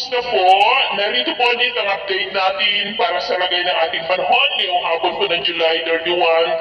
Kumusta po? Narito po ulit ang update natin para sa lagay ng ating panahon ngayong hapon po ng July 31,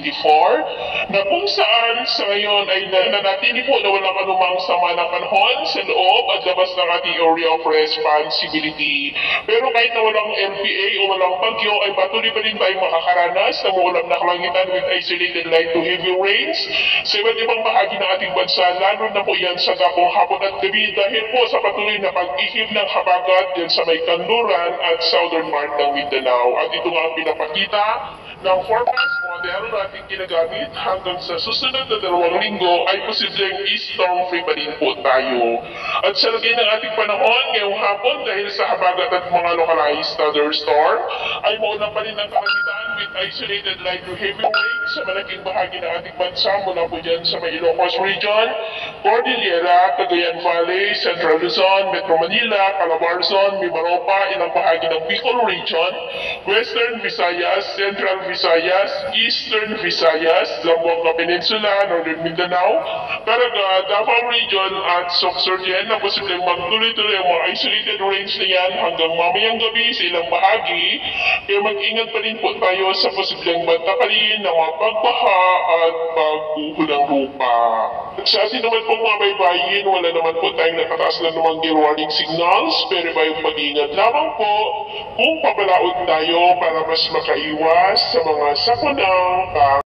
2024 na kung saan sa ngayon ay nanatili po na walang anumang sama ng panahon sa loob at labas ng ating area of responsibility. Pero kahit na walang LPA o walang bagyo ay patuloy pa rin tayong makakaranas ng maulam na kalangitan with isolated light to heavy rains sa iba't ibang bahagi ng ating bansa, lalo na po yan sa gabong hapon at gabi dahil po sa patuloy na pag-ihip ng habagat dyan sa may kanluran at southern part ng Mindanao. At ito nga ang pinapakita ng forecast model na ating ginagamit hanggang sa susunod na 2 linggo ay posibleng storm free pa rin po tayo. At sa lagay ng ating panahon ngayong hapon dahil sa habagat at mga localized thunderstorm ay maulan pa rin ang kalangitan with isolated light to heavy rain sa malaking bahagi ng ating bansa mula po dyan sa may Ilocos Region, Cordillera, Cagayan Valley, Central Luzon, Metro Manila, Calabarzon, Mimaropa, ilang bahagi ng Bicol Region, Western Visayas, Central Visayas, Eastern Visayas, Zamboanga Peninsula, Northern Mindanao, Caraga, Davao Region at Sorsogon na posibleng magtuloy-tuloy ang mga isolated rains na yan hanggang mamayang gabi sa ilang bahagi. Kaya mag-ingat pa rin po tayo sa posibleng bantakalin ng mga pagbaha at pagguho ng lupa. At sa atin naman pong mga baybayin, wala naman po tayong nakataas na namang gale warning signals, pero bayong mag-ingat lamang po kung papalaod tayo para mas makaiwas sa mga sakunang